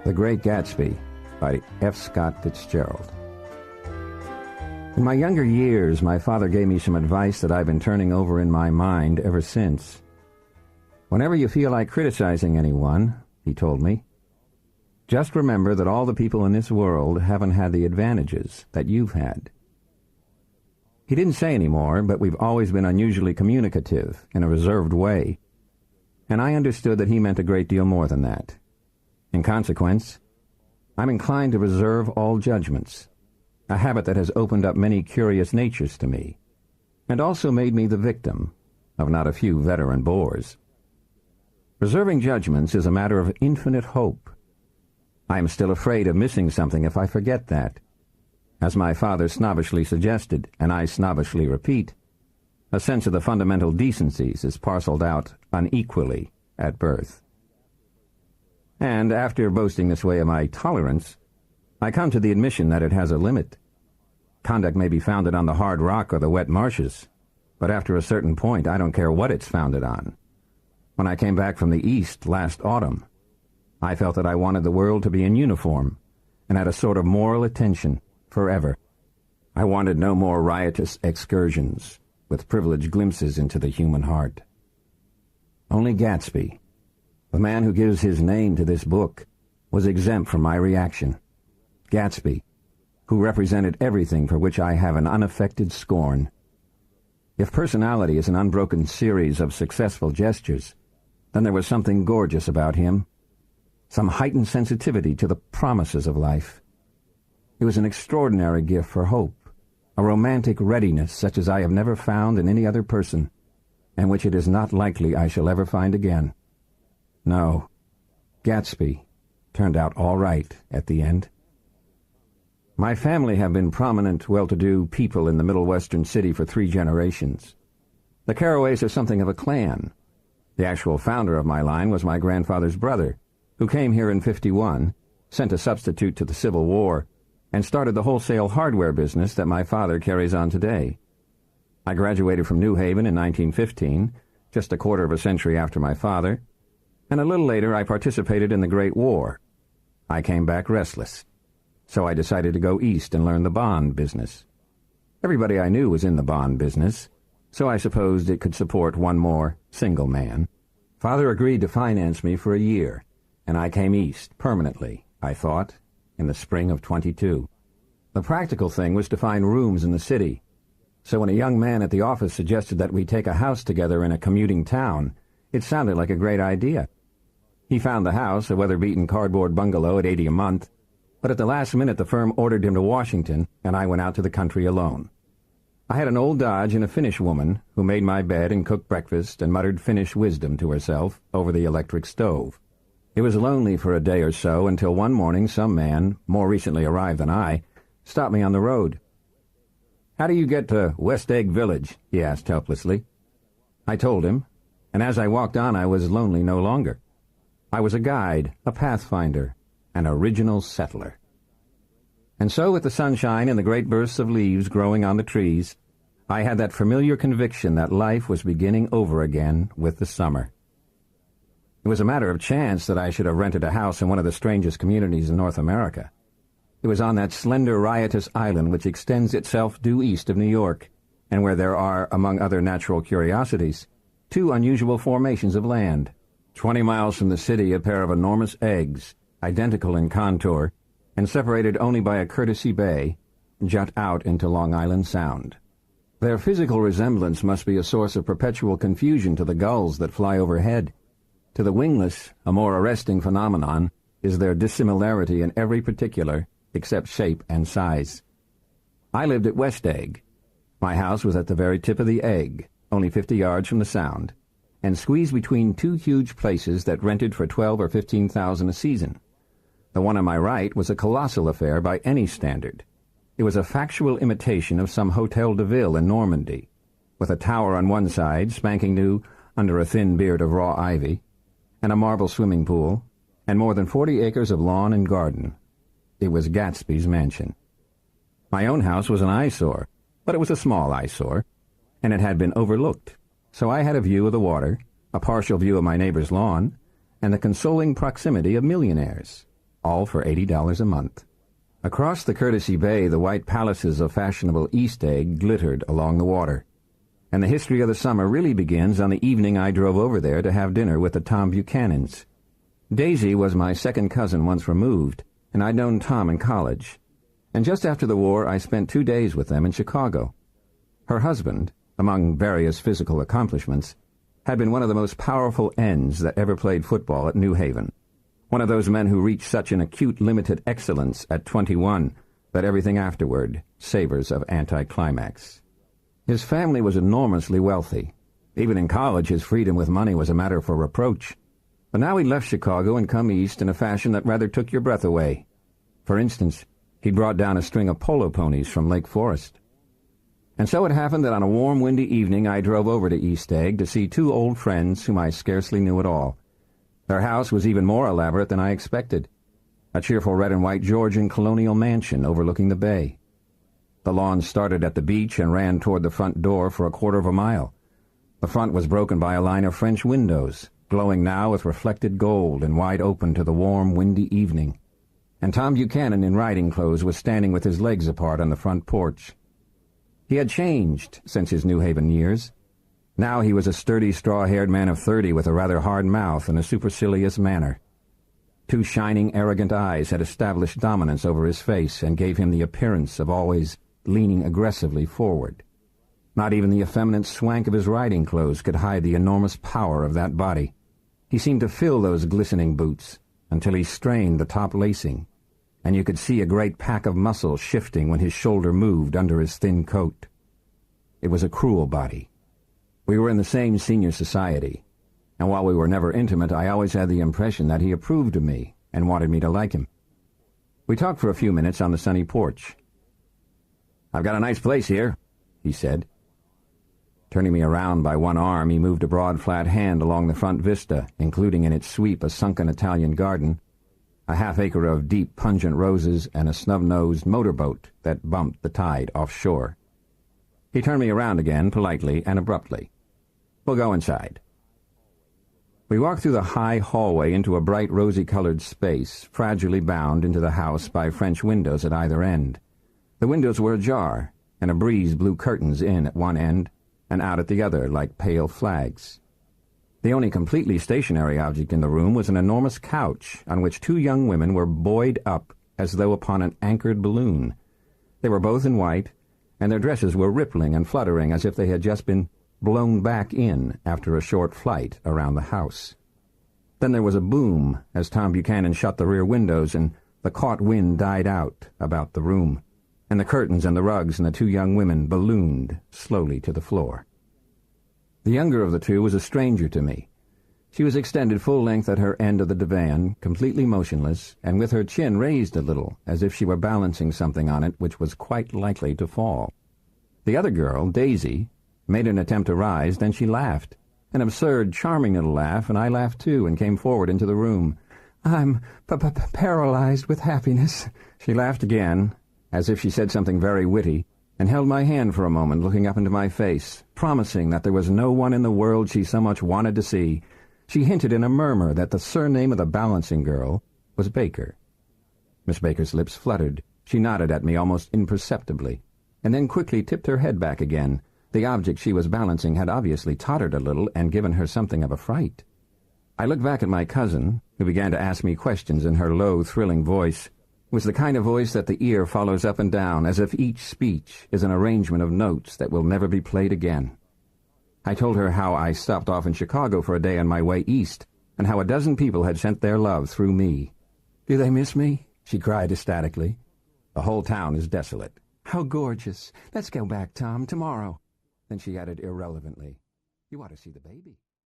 The Great Gatsby by F. Scott Fitzgerald. In my younger years, my father gave me some advice that I've been turning over in my mind ever since. Whenever you feel like criticizing anyone, he told me, just remember that all the people in this world haven't had the advantages that you've had. He didn't say any more, but we've always been unusually communicative in a reserved way, and I understood that he meant a great deal more than that. In consequence, I'm inclined to reserve all judgments, a habit that has opened up many curious natures to me, and also made me the victim of not a few veteran bores. Reserving judgments is a matter of infinite hope. I am still afraid of missing something if I forget that. As my father snobbishly suggested, and I snobbishly repeat, a sense of the fundamental decencies is parceled out unequally at birth. And after boasting this way of my tolerance, I come to the admission that it has a limit. Conduct may be founded on the hard rock or the wet marshes, but after a certain point I don't care what it's founded on. When I came back from the East last autumn, I felt that I wanted the world to be in uniform and had a sort of moral attention forever. I wanted no more riotous excursions with privileged glimpses into the human heart. Only Gatsby, the man who gives his name to this book, was exempt from my reaction. Gatsby, who represented everything for which I have an unaffected scorn. If personality is an unbroken series of successful gestures, then there was something gorgeous about him, some heightened sensitivity to the promises of life. It was an extraordinary gift for hope, a romantic readiness such as I have never found in any other person, and which it is not likely I shall ever find again. No, Gatsby turned out all right at the end. My family have been prominent, well-to-do people in the Middle Western city for 3 generations. The Carraways are something of a clan. The actual founder of my line was my grandfather's brother, who came here in '51, sent a substitute to the Civil War, and started the wholesale hardware business that my father carries on today. I graduated from New Haven in 1915, just a quarter of a century after my father, and a little later I participated in the Great War. I came back restless, so I decided to go east and learn the bond business. Everybody I knew was in the bond business, so I supposed it could support one more single man. Father agreed to finance me for a year, and I came east permanently, I thought, in the spring of '22. The practical thing was to find rooms in the city, so when a young man at the office suggested that we take a house together in a commuting town, it sounded like a great idea. He found the house, a weather-beaten cardboard bungalow at $80 a month, but at the last minute the firm ordered him to Washington, and I went out to the country alone. I had an old Dodge and a Finnish woman who made my bed and cooked breakfast and muttered Finnish wisdom to herself over the electric stove. It was lonely for a day or so until one morning some man, more recently arrived than I, stopped me on the road. "How do you get to West Egg Village?" he asked helplessly. I told him, and as I walked on I was lonely no longer. I was a guide, a pathfinder, an original settler. And so, with the sunshine and the great bursts of leaves growing on the trees, I had that familiar conviction that life was beginning over again with the summer. It was a matter of chance that I should have rented a house in one of the strangest communities in North America. It was on that slender, riotous island which extends itself due east of New York, and where there are, among other natural curiosities, 2 unusual formations of land. 20 miles from the city, a pair of enormous eggs, identical in contour, and separated only by a courtesy bay, jut out into Long Island Sound. Their physical resemblance must be a source of perpetual confusion to the gulls that fly overhead. To the wingless, a more arresting phenomenon is their dissimilarity in every particular except shape and size. I lived at West Egg. My house was at the very tip of the egg, only 50 yards from the Sound, and squeezed between 2 huge places that rented for $12,000 or $15,000 a season. The one on my right was a colossal affair by any standard. It was a factual imitation of some Hotel de Ville in Normandy, with a tower on one side, spanking new under a thin beard of raw ivy, and a marble swimming pool, and more than 40 acres of lawn and garden. It was Gatsby's mansion. My own house was an eyesore, but it was a small eyesore, and it had been overlooked, so I had a view of the water, a partial view of my neighbor's lawn, and the consoling proximity of millionaires. all for $80 a month. Across the courtesy bay, the white palaces of fashionable East Egg glittered along the water. And the history of the summer really begins on the evening I drove over there to have dinner with the Tom Buchanans. Daisy was my second cousin once removed, and I'd known Tom in college. And just after the war, I spent 2 days with them in Chicago. Her husband, among various physical accomplishments, had been one of the most powerful ends that ever played football at New Haven. One of those men who reach such an acute limited excellence at 21 that everything afterward savors of anticlimax. His family was enormously wealthy. Even in college, his freedom with money was a matter for reproach. But now he'd left Chicago and come east in a fashion that rather took your breath away. For instance, he'd brought down a string of polo ponies from Lake Forest. And so it happened that on a warm, windy evening I drove over to East Egg to see 2 old friends whom I scarcely knew at all. Their house was even more elaborate than I expected, a cheerful red and white Georgian colonial mansion overlooking the bay. The lawn started at the beach and ran toward the front door for a quarter of a mile. The front was broken by a line of French windows, glowing now with reflected gold and wide open to the warm, windy evening. And Tom Buchanan in riding clothes was standing with his legs apart on the front porch. He had changed since his New Haven years. Now he was a sturdy, straw-haired man of 30 with a rather hard mouth and a supercilious manner. 2 shining, arrogant eyes had established dominance over his face and gave him the appearance of always leaning aggressively forward. Not even the effeminate swank of his riding clothes could hide the enormous power of that body. He seemed to fill those glistening boots until he strained the top lacing, and you could see a great pack of muscle shifting when his shoulder moved under his thin coat. It was a cruel body. We were in the same senior society, and while we were never intimate, I always had the impression that he approved of me and wanted me to like him. We talked for a few minutes on the sunny porch. "I've got a nice place here," he said. Turning me around by one arm, he moved a broad, flat hand along the front vista, including in its sweep a sunken Italian garden, a half-acre of deep, pungent roses, and a snub-nosed motorboat that bumped the tide offshore. He turned me around again, politely and abruptly. "We'll go inside." We walked through the high hallway into a bright rosy-colored space, fragilely bound into the house by French windows at either end. The windows were ajar, and a breeze blew curtains in at one end and out at the other like pale flags. The only completely stationary object in the room was an enormous couch on which 2 young women were buoyed up as though upon an anchored balloon. They were both in white, and their dresses were rippling and fluttering as if they had just been blown back in after a short flight around the house. Then there was a boom as Tom Buchanan shut the rear windows, and the caught wind died out about the room, and the curtains and the rugs and the 2 young women ballooned slowly to the floor. The younger of the 2 was a stranger to me. She was extended full length at her end of the divan, completely motionless, and with her chin raised a little, as if she were balancing something on it which was quite likely to fall. The other girl, Daisy, made an attempt to rise, then she laughed. An absurd, charming little laugh, and I laughed too and came forward into the room. "I'm paralyzed with happiness." She laughed again, as if she said something very witty, and held my hand for a moment, looking up into my face, promising that there was no one in the world she so much wanted to see. She hinted in a murmur that the surname of the balancing girl was Baker. Miss Baker's lips fluttered. She nodded at me almost imperceptibly, and then quickly tipped her head back again. The object she was balancing had obviously tottered a little and given her something of a fright. I looked back at my cousin, who began to ask me questions in her low, thrilling voice. It was the kind of voice that the ear follows up and down, as if each speech is an arrangement of notes that will never be played again. I told her how I stopped off in Chicago for a day on my way east, and how a dozen people had sent their love through me. "Do they miss me?" she cried ecstatically. "The whole town is desolate." "How gorgeous! Let's go back, Tom, tomorrow." Then she added irrelevantly, "You ought to see the baby."